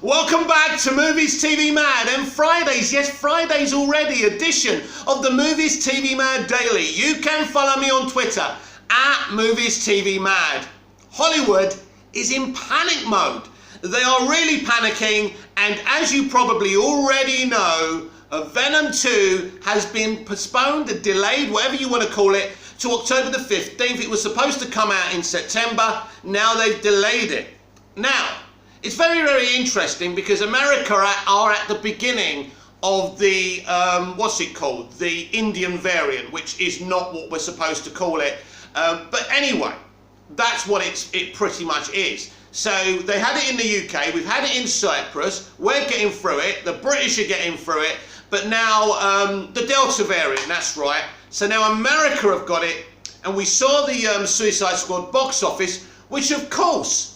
Welcome back to Movies TV Mad and Fridays, yes Fridays already, edition of the Movies TV Mad Daily. You can follow me on Twitter at Movies TV Mad. Hollywood is in panic mode. They are really panicking, and as you probably already know, Venom 2 has been postponed, delayed, whatever you want to call it, to October the 15th. It was supposed to come out in September. Now they've delayed it. Now, it's very, very interesting because America are at the beginning of the, what's it called? The Indian variant, which is not what we're supposed to call it. But anyway, that's what it pretty much is. So they had it in the UK, we've had it in Cyprus, we're getting through it, the British are getting through it, but now the Delta variant, that's right. So now America have got it, and we saw the Suicide Squad box office, which of course,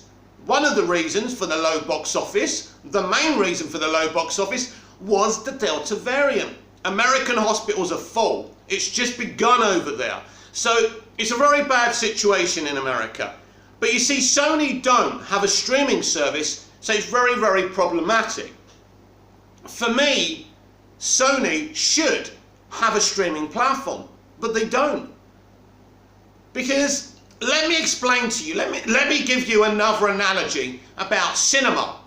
one of the reasons for the low box office, the main reason for the low box office, was the Delta variant. American hospitals are full. It's just begun over there. So it's a very bad situation in America. But you see, Sony don't have a streaming service, so it's very, very problematic. For me, Sony should have a streaming platform, but they don't. Because let me explain to you, let me give you another analogy about cinema.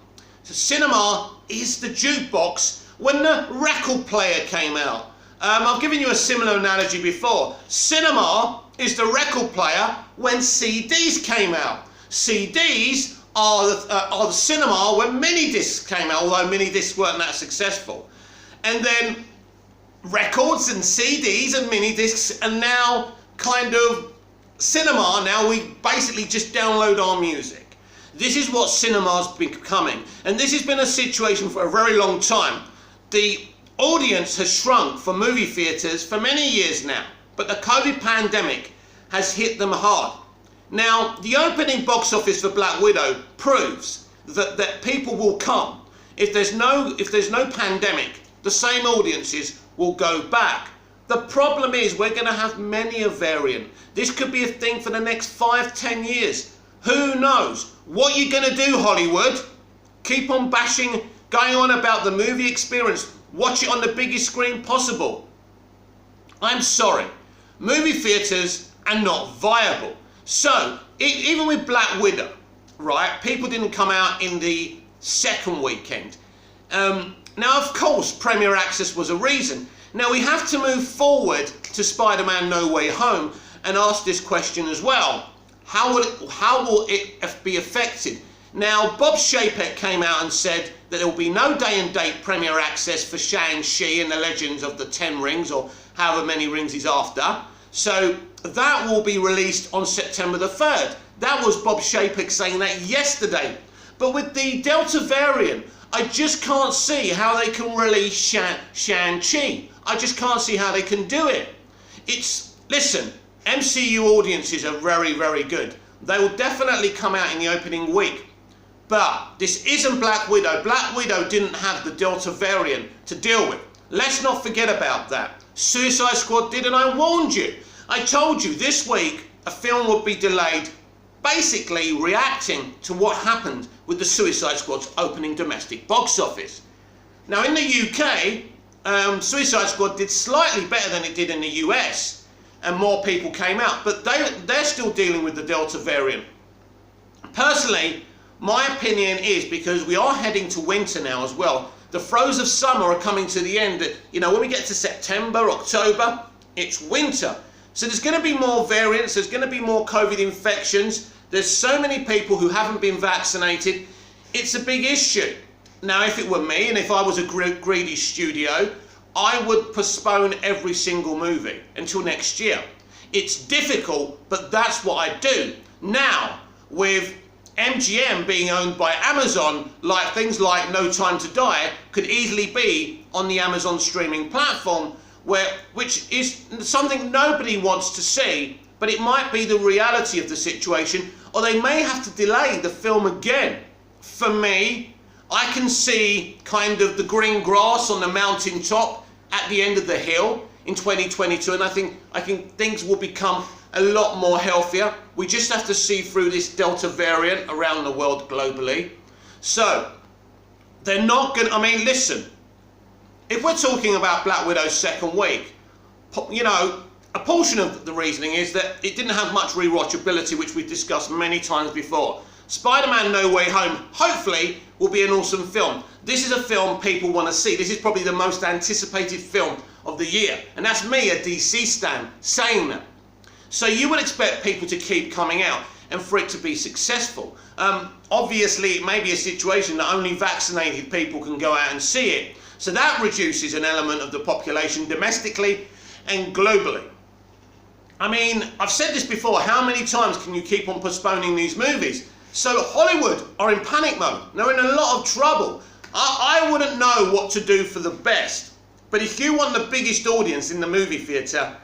So cinema is the jukebox when the record player came out. I've given you a similar analogy before. Cinema is the record player when CDs came out. CDs are the cinema when mini-discs came out, although mini-discs weren't that successful. And then records and CDs and mini-discs are now kind of cinema. Now we basically just download our music. This is what cinema's becoming, and this has been a situation for a very long time. The audience has shrunk for movie theatres for many years now, but the COVID pandemic has hit them hard. Now the opening box office for Black Widow proves that people will come. If there's no pandemic, the same audiences will go back. The problem is we're going to have many a variant. This could be a thing for the next 5-10 years. Who knows? What are you going to do, Hollywood? Keep on bashing, going on about the movie experience. Watch it on the biggest screen possible. I'm sorry. Movie theatres are not viable. So, even with Black Widow, right, people didn't come out in the second weekend. Now, of course, Premier Access was a reason. Now we have to move forward to Spider-Man No Way Home and ask this question as well. How will it be affected? Now Bob Chapek came out and said that there will be no day and date premiere access for Shang-Chi and the Legends of the Ten Rings, or however many rings he's after. So that will be released on September the 3rd. That was Bob Chapek saying that yesterday. But with the Delta variant, I just can't see how they can release Shang-Chi. I just can't see how they can do it. Listen, MCU audiences are very, very good. They will definitely come out in the opening week. But this isn't Black Widow. Black Widow didn't have the Delta variant to deal with. Let's not forget about that. Suicide Squad did, and I warned you. I told you this week a film would be delayed, basically reacting to what happened with the Suicide Squad's opening domestic box office. Now in the UK, Suicide Squad did slightly better than it did in the US, and more people came out, but they're still dealing with the Delta variant. Personally, my opinion is, because we are heading to winter now as well, the throes of summer are coming to the end. You know, when we get to September, October, it's winter. So there's going to be more variants, there's going to be more COVID infections, there's so many people who haven't been vaccinated. It's a big issue. Now, if it were me, and if I was a greedy studio, I would postpone every single movie until next year. It's difficult, but that's what I do. Now, with MGM being owned by Amazon, like things like No Time to Die could easily be on the Amazon streaming platform, which is something nobody wants to see, but it might be the reality of the situation, or they may have to delay the film again. For me, I can see kind of the green grass on the mountaintop at the end of the hill in 2022, and I think things will become a lot more healthier. We just have to see through this Delta variant around the world globally. So They're not going to, I mean, listen, if we're talking about Black Widow's second week, you know, a portion of the reasoning is that it didn't have much rewatchability, which we've discussed many times before. Spider-Man No Way Home, hopefully, will be an awesome film. This is a film people want to see. This is probably the most anticipated film of the year. And that's me, a DC stan, saying that. So you would expect people to keep coming out and for it to be successful. Obviously, it may be a situation that only vaccinated people can go out and see it. So that reduces an element of the population domestically and globally. I mean, I've said this before, how many times can you keep on postponing these movies? So Hollywood are in panic mode. They're in a lot of trouble. I wouldn't know what to do for the best. But if you want the biggest audience in the movie theatre,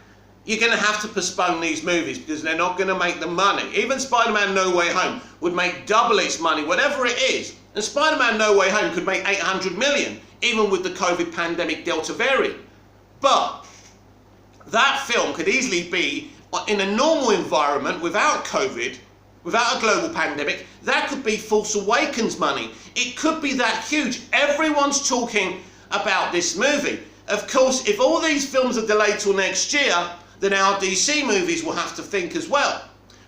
you're going to have to postpone these movies because they're not going to make the money. Even Spider-Man No Way Home would make double its money, whatever it is. And Spider-Man No Way Home could make 800 million, even with the COVID pandemic Delta variant. But that film could easily be in a normal environment without COVID, without a global pandemic. That could be Force Awakens money. It could be that huge. Everyone's talking about this movie. Of course, if all these films are delayed till next year, then our DC movies will have to think as well,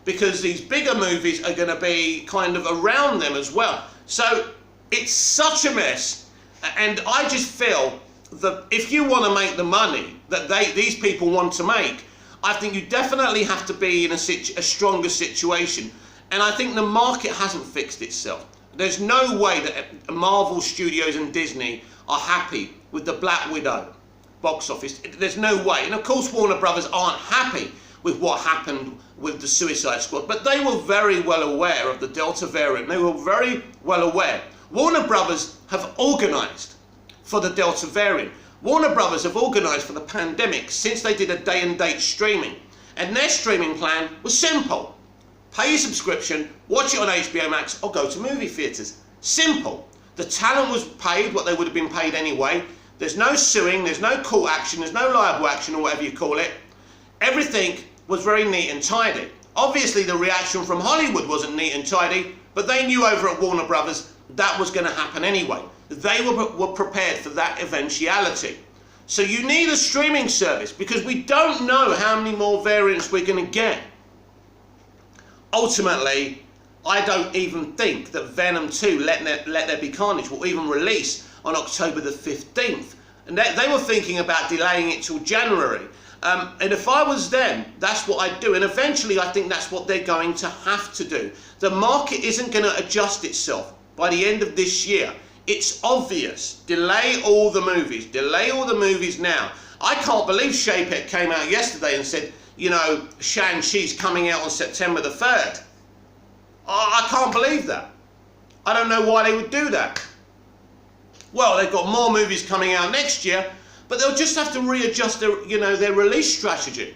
because these bigger movies are going to be kind of around them as well. So it's such a mess, and I just feel that if you want to make the money that these people want to make, I think you definitely have to be in a stronger situation. And I think the market hasn't fixed itself. There's no way that Marvel Studios and Disney are happy with the Black Widow box office. There's no way. And of course Warner Brothers aren't happy with what happened with the Suicide Squad, but they were very well aware of the Delta variant. They were very well aware. Warner Brothers have organised for the Delta variant. Warner Brothers have organised for the pandemic since they did a day and date streaming. And their streaming plan was simple. Pay your subscription, watch it on HBO Max, or go to movie theatres. Simple. The talent was paid what they would have been paid anyway. There's no suing, there's no court action, there's no liable action, or whatever you call it. Everything was very neat and tidy. Obviously the reaction from Hollywood wasn't neat and tidy, but they knew over at Warner Brothers that was going to happen anyway. They were prepared for that eventuality. So you need a streaming service, because we don't know how many more variants we're going to get. Ultimately, I don't even think that Venom 2, Let There Be Carnage, will even release on October the 15th. And they were thinking about delaying it till January. And if I was them, that's what I'd do. And eventually, I think that's what they're going to have to do. The market isn't going to adjust itself by the end of this year. It's obvious. Delay all the movies. Delay all the movies now. I can't believe Shapek came out yesterday and said, you know, Shang-Chi's coming out on September the 3rd. I can't believe that. I don't know why they would do that. Well, they've got more movies coming out next year, but they'll just have to readjust their, their release strategy.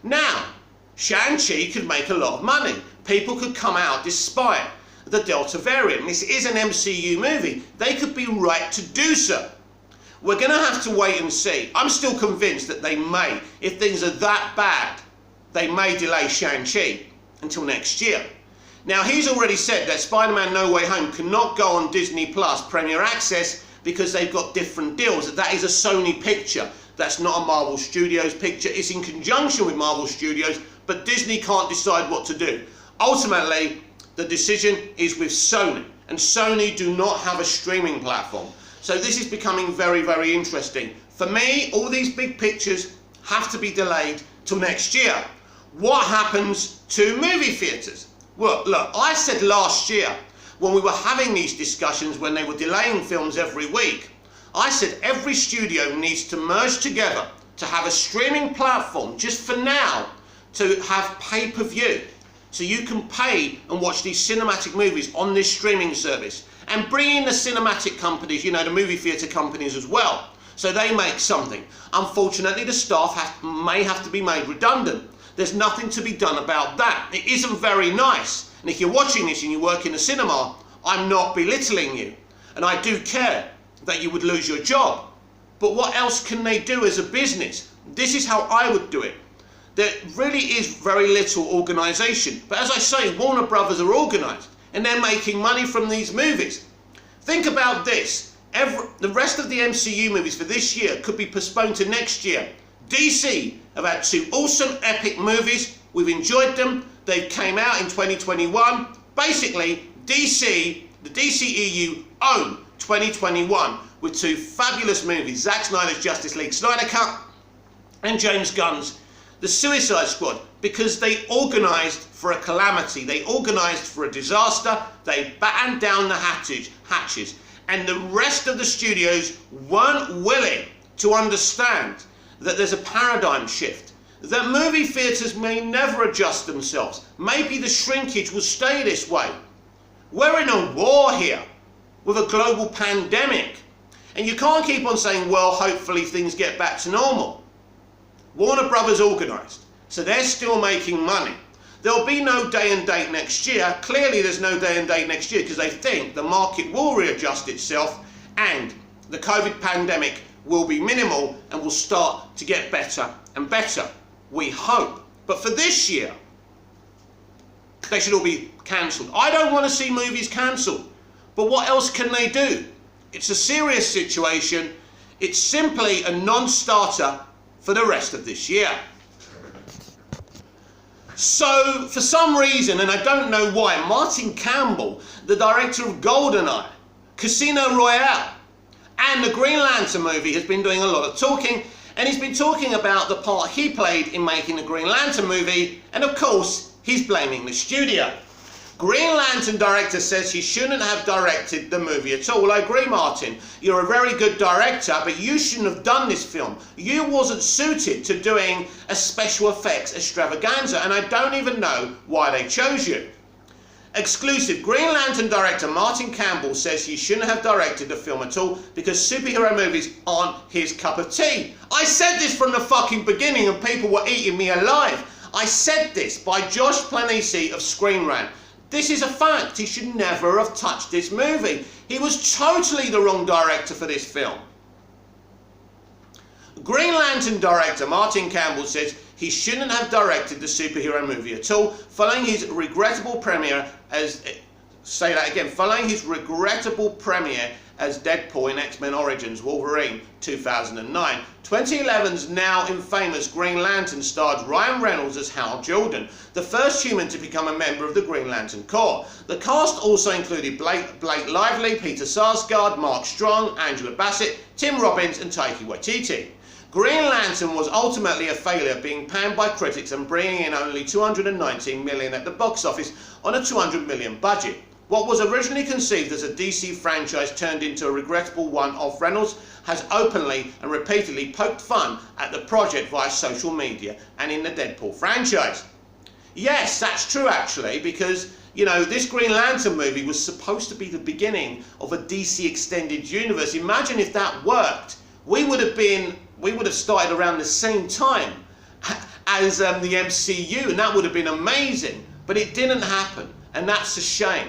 Now, Shang-Chi could make a lot of money. People could come out despite the Delta variant. This is an MCU movie. They could be right to do so. We're going to have to wait and see. I'm still convinced that they may, if things are that bad, they may delay Shang-Chi until next year. Now, he's already said that Spider-Man No Way Home cannot go on Disney Plus Premier Access because they've got different deals. That is a Sony picture. That's not a Marvel Studios picture. It's in conjunction with Marvel Studios, but Disney can't decide what to do. Ultimately, the decision is with Sony, and Sony do not have a streaming platform. So this is becoming very, very interesting. For me, all these big pictures have to be delayed till next year. What happens to movie theatres? Well, look, I said last year, when we were having these discussions, when they were delaying films every week, I said every studio needs to merge together to have a streaming platform, just for now, to have pay-per-view. So you can pay and watch these cinematic movies on this streaming service. And bring in the cinematic companies, the movie theatre companies as well, so they make something. Unfortunately, the staff may have to be made redundant. There's nothing to be done about that. It isn't very nice. And if you're watching this and you work in a cinema, I'm not belittling you. And I do care that you would lose your job. But what else can they do as a business? This is how I would do it. There really is very little organisation. But as I say, Warner Brothers are organised, and they're making money from these movies. Think about this. The rest of the MCU movies for this year could be postponed to next year. DC have had 2 awesome epic movies. We've enjoyed them. They came out in 2021. Basically, the DCEU own 2021 with 2 fabulous movies. Zack Snyder's Justice League Snyder Cut and James Gunn's The Suicide Squad, because they organised for a calamity. They organised for a disaster. They battened down the hatches. And the rest of the studios weren't willing to understand that there's a paradigm shift, that movie theatres may never adjust themselves. Maybe the shrinkage will stay this way. We're in a war here with a global pandemic. And you can't keep on saying, well, hopefully things get back to normal. Warner Brothers organised, so they're still making money. There'll be no day and date next year. Clearly there's no day and date next year because they think the market will readjust itself and the COVID pandemic will be minimal and will start to get better and better. We hope. But for this year, they should all be cancelled. I don't want to see movies cancelled. But what else can they do? It's a serious situation. It's simply a non-starter for the rest of this year. So, for some reason, and I don't know why, Martin Campbell, the director of GoldenEye, Casino Royale, and the Green Lantern movie, has been doing a lot of talking, and he's been talking about the part he played in making the Green Lantern movie, and of course, he's blaming the studio. Green Lantern director says he shouldn't have directed the movie at all. Well, I agree, Martin. You're a very good director, but you shouldn't have done this film. You wasn't suited to doing a special effects extravaganza, and I don't even know why they chose you. Exclusive. Green Lantern director Martin Campbell says he shouldn't have directed the film at all because superhero movies aren't his cup of tea. I said this from the fucking beginning and people were eating me alive. I said this by Josh Planisi of Screen Rant. This is a fact. He should never have touched this movie. He was totally the wrong director for this film. Green Lantern director Martin Campbell says he shouldn't have directed the superhero movie at all, following his regrettable premiere as... following his regrettable premiere as Deadpool in X-Men Origins Wolverine 2009. 2011's now infamous Green Lantern starred Ryan Reynolds as Hal Jordan, the first human to become a member of the Green Lantern Corps. The cast also included Blake Lively, Peter Sarsgaard, Mark Strong, Angela Bassett, Tim Robbins and Taika Waititi. Green Lantern was ultimately a failure, being panned by critics and bringing in only $219 million at the box office on a $200 million budget. What was originally conceived as a DC franchise turned into a regrettable one-off. Reynolds has openly and repeatedly poked fun at the project via social media and in the Deadpool franchise. Yes, that's true actually, because, you know, this Green Lantern movie was supposed to be the beginning of a DC extended universe. Imagine if that worked. We would have started around the same time as the MCU, and that would have been amazing. But it didn't happen, and that's a shame.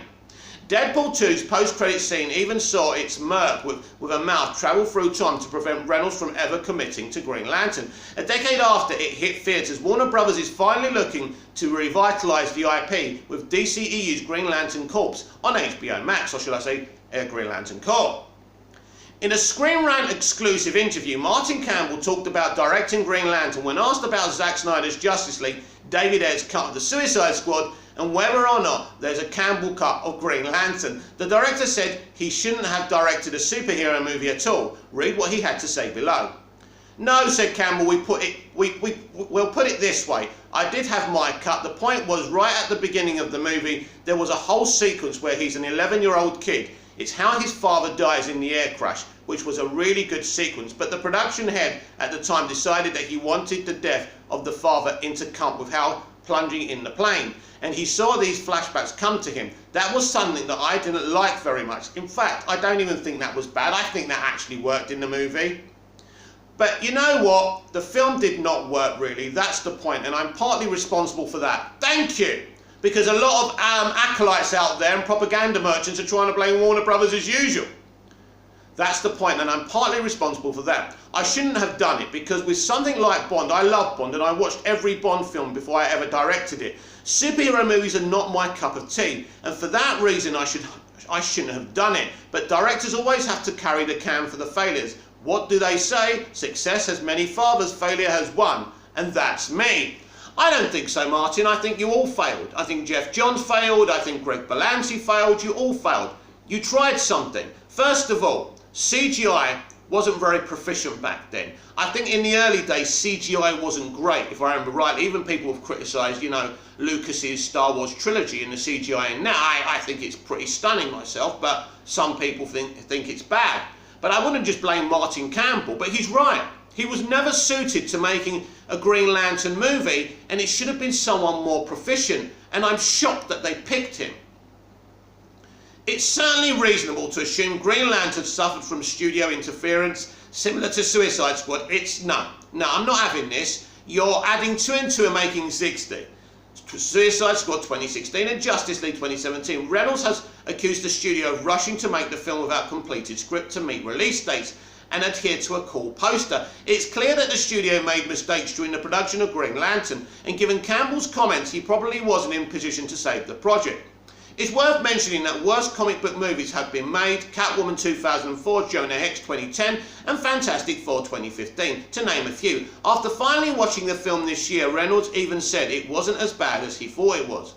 Deadpool 2's post-credit scene even saw its Merc with a mouth travel through time to prevent Reynolds from ever committing to Green Lantern. A decade after it hit theatres, Warner Brothers is finally looking to revitalise the IP with DCEU's Green Lantern Corps on HBO Max, or should I say Green Lantern Corps. In a Screen Rant exclusive interview, Martin Campbell talked about directing Green Lantern. When asked about Zack Snyder's Justice League, David Ayer's cut of The Suicide Squad, and whether or not there's a Campbell cut of Green Lantern, the director said he shouldn't have directed a superhero movie at all. Read what he had to say below. No, said Campbell, we'll put it this way. I did have my cut. The point was, right at the beginning of the movie, there was a whole sequence where he's an 11-year-old kid. It's how his father dies in the air crash, which was a really good sequence, but the production head at the time decided that he wanted the death of the father intercut with Hal plunging in the plane, and he saw these flashbacks come to him. That was something that I didn't like very much. In fact, I don't even think that was bad. I think that actually worked in the movie. But you know what? The film did not work really. That's the point, and I'm partly responsible for that. Thank you! Because a lot of acolytes out there and propaganda merchants are trying to blame Warner Brothers as usual. That's the point, and I'm partly responsible for that. I shouldn't have done it, because with something like Bond, I love Bond, and I watched every Bond film before I ever directed it. Superhero movies are not my cup of tea, and for that reason I should I shouldn't have done it. But directors always have to carry the can for the failures. What do they say? Success has many fathers, failure has one. And that's me. I don't think so, Martin. I think you all failed. I think Jeff Johns failed. I think Greg Berlanti failed. You all failed. You tried something. First of all, CGI wasn't very proficient back then. I think in the early days, CGI wasn't great, if I remember rightly. Even people have criticised, you know, Lucas's Star Wars trilogy and the CGI. And now I think it's pretty stunning myself, but some people think it's bad. But I wouldn't just blame Martin Campbell, but he's right. He was never suited to making a Green Lantern movie, and it should have been someone more proficient, and I'm shocked that they picked him. It's certainly reasonable to assume Green Lantern suffered from studio interference similar to Suicide Squad. No, I'm not having this. You're adding 2 and 2 and making 60. Suicide Squad 2016 and Justice League 2017. Reynolds has accused the studio of rushing to make the film without completed script to meet release dates and adhere to a cool poster. It's clear that the studio made mistakes during the production of Green Lantern, and given Campbell's comments, he probably wasn't in position to save the project. It's worth mentioning that worse comic book movies have been made: Catwoman 2004, Jonah Hex 2010, and Fantastic Four 2015, to name a few. After finally watching the film this year, Reynolds even said it wasn't as bad as he thought it was.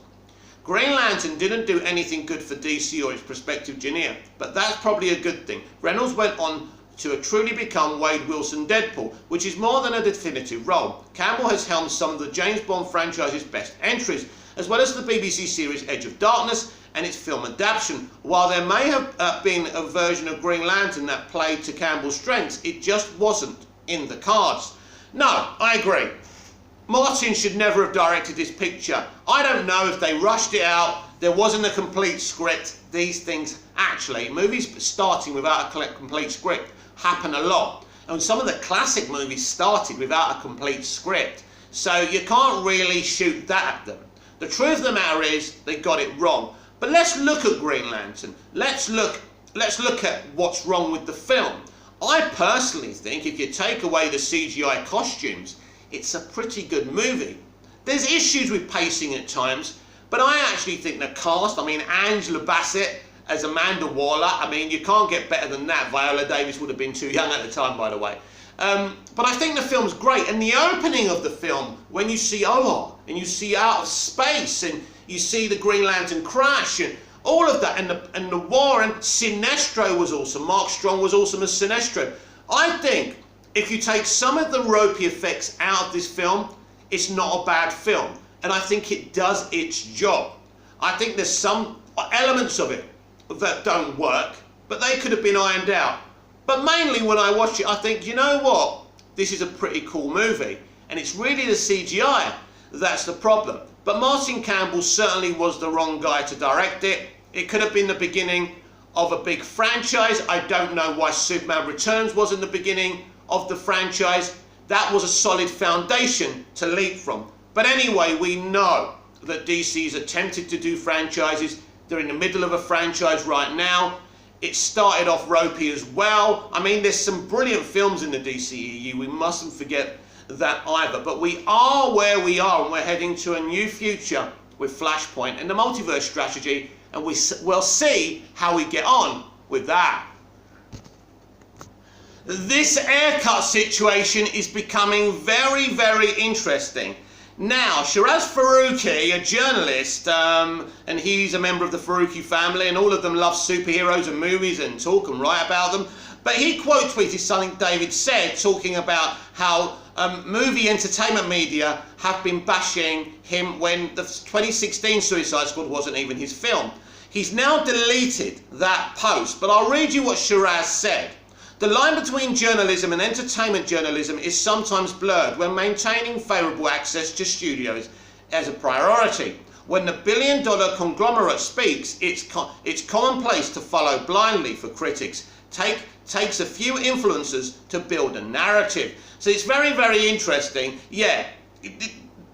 Green Lantern didn't do anything good for DC or its prospective genre, but that's probably a good thing. Reynolds went on to truly become Wade Wilson Deadpool, which is more than a definitive role. Campbell has helmed some of the James Bond franchise's best entries, as well as the BBC series Edge of Darkness and its film adaptation. While there may have been a version of Green Lantern that played to Campbell's strengths, it just wasn't in the cards. No, I agree. Martin should never have directed this picture. I don't know if they rushed it out, there wasn't a complete script. These things, actually, movies starting without a complete script happen a lot. And some of the classic movies started without a complete script. So you can't really shoot that at them. The truth of the matter is, they got it wrong. But let's look at Green Lantern. Let's look at what's wrong with the film. I personally think if you take away the CGI costumes, it's a pretty good movie. There's issues with pacing at times, but I actually think the cast, I mean, Angela Bassett as Amanda Waller, I mean, you can't get better than that. Viola Davis would have been too young at the time, by the way. But I think the film's great, and the opening of the film, when you see Oa, and you see out of space, and you see the Green Lantern crash, and all of that, and the war, and Sinestro was awesome. Mark Strong was awesome as Sinestro. I think if you take some of the ropey effects out of this film, it's not a bad film, and I think it does its job. I think there's some elements of it that don't work, but they could have been ironed out. But mainly when I watch it, I think, you know what? This is a pretty cool movie, and it's really the CGI that's the problem. But Martin Campbell certainly was the wrong guy to direct it. It could have been the beginning of a big franchise. I don't know why Superman Returns wasn't the beginning of the franchise. That was a solid foundation to leap from. But anyway, we know that DC's attempted to do franchises. They're in the middle of a franchise right now. It started off ropey as well. I mean, there's some brilliant films in the DCEU. We mustn't forget that either. But we are where we are, and we're heading to a new future with Flashpoint and the multiverse strategy, and we'll see how we get on with that. This haircut situation is becoming very, very interesting. Now, Shiraz Faruqi, a journalist, and he's a member of the Faruqi family, and all of them love superheroes and movies and talk and write about them. But he quote tweeted something David said, talking about how movie entertainment media have been bashing him when the 2016 Suicide Squad wasn't even his film. He's now deleted that post, but I'll read you what Shiraz said. The line between journalism and entertainment journalism is sometimes blurred when maintaining favourable access to studios as a priority. When the billion-dollar conglomerate speaks, it's commonplace to follow blindly for critics. Takes a few influencers to build a narrative. So it's very, very interesting. Yeah,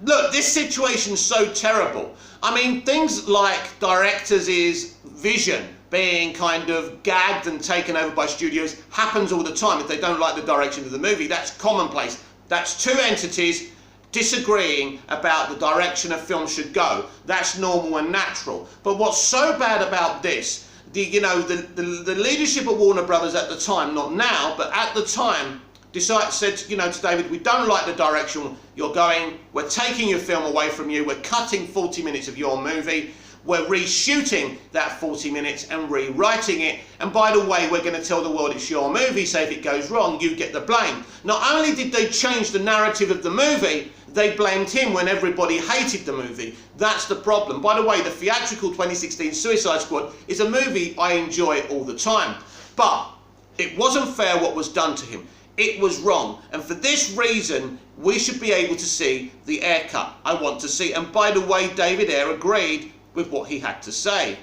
look, this situation's so terrible. I mean, things like directors' vision being kind of gagged and taken over by studios happens all the time. If they don't like the direction of the movie, that's commonplace. That's two entities disagreeing about the direction a film should go. That's normal and natural. But what's so bad about this, the leadership of Warner Brothers at the time, not now, but at the time, said to David, we don't like the direction you're going, we're taking your film away from you, we're cutting 40 minutes of your movie, we're reshooting that 40 minutes and rewriting it, and by the way, we're going to tell the world it's your movie, so if it goes wrong, you get the blame. Not only did they change the narrative of the movie, they blamed him when everybody hated the movie. That's the problem. By the way, the theatrical 2016 Suicide Squad is a movie I enjoy all the time, but it wasn't fair what was done to him. It was wrong, and for this reason, we should be able to see the Ayer cut. I want to see, and by the way, David Ayer agreed with what he had to say.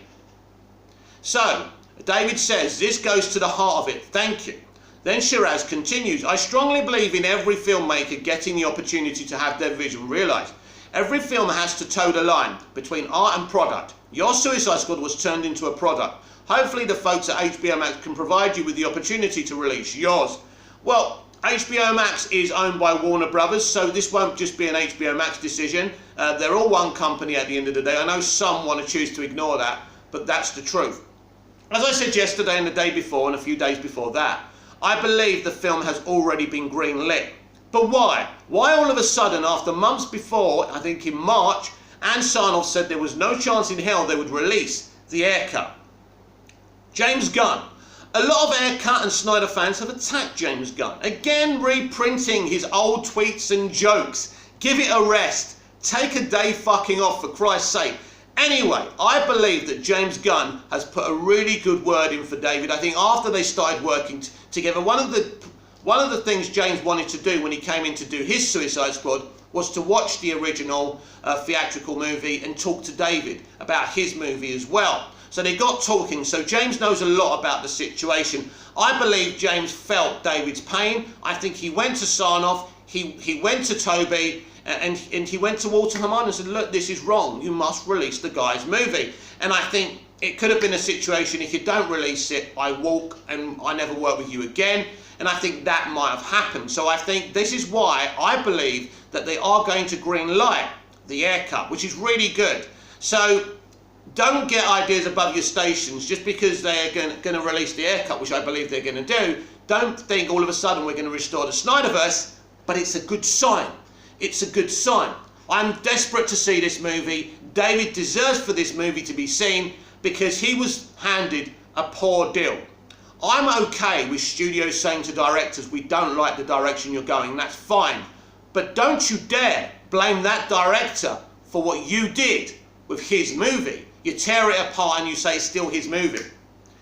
So, David says, this goes to the heart of it, thank you. Then Shiraz continues, I strongly believe in every filmmaker getting the opportunity to have their vision realised. Every film has to toe the line between art and product. Your Suicide Squad was turned into a product. Hopefully the folks at HBO Max can provide you with the opportunity to release yours. Well, HBO Max is owned by Warner Brothers, so this won't just be an HBO Max decision. They're all one company at the end of the day. I know some want to choose to ignore that, but that's the truth. As I said yesterday and the day before and a few days before that, I believe the film has already been green-lit. But why? Why all of a sudden, after months before, I think in March, Ann Sarnoff said there was no chance in hell they would release the Ayer cut? James Gunn. A lot of Ayer cut and Snyder fans have attacked James Gunn, again reprinting his old tweets and jokes. Give it a rest. Take a day fucking off, for Christ's sake. Anyway, I believe that James Gunn has put a really good word in for David. I think after they started working together, one of the things James wanted to do when he came in to do his Suicide Squad was to watch the original theatrical movie and talk to David about his movie as well. So they got talking, so James knows a lot about the situation. I believe James felt David's pain. I think he went to Sarnoff, he went to Toby, and he went to Walter Hamada and said, look, this is wrong, you must release the guy's movie. And I think it could have been a situation, if you don't release it, I walk and I never work with you again. And I think that might have happened. So I think this is why I believe that they are going to green light the Ayer cut, which is really good. So don't get ideas above your stations just because they're going to release the Ayer cut, which I believe they're going to do. Don't think all of a sudden we're going to restore the Snyderverse, but it's a good sign. It's a good sign. I'm desperate to see this movie. David deserves for this movie to be seen because he was handed a poor deal. I'm okay with studios saying to directors, we don't like the direction you're going, that's fine. But don't you dare blame that director for what you did with his movie. You tear it apart and you say it's still his movie.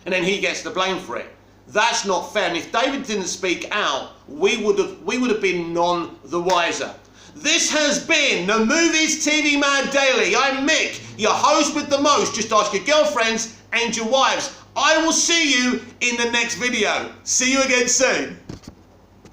And then he gets the blame for it. That's not fair. And if David didn't speak out, we would have been none the wiser. This has been the Movies TV Mad Daily. I'm Mick, your host with the most. Just ask your girlfriends and your wives. I will see you in the next video. See you again soon.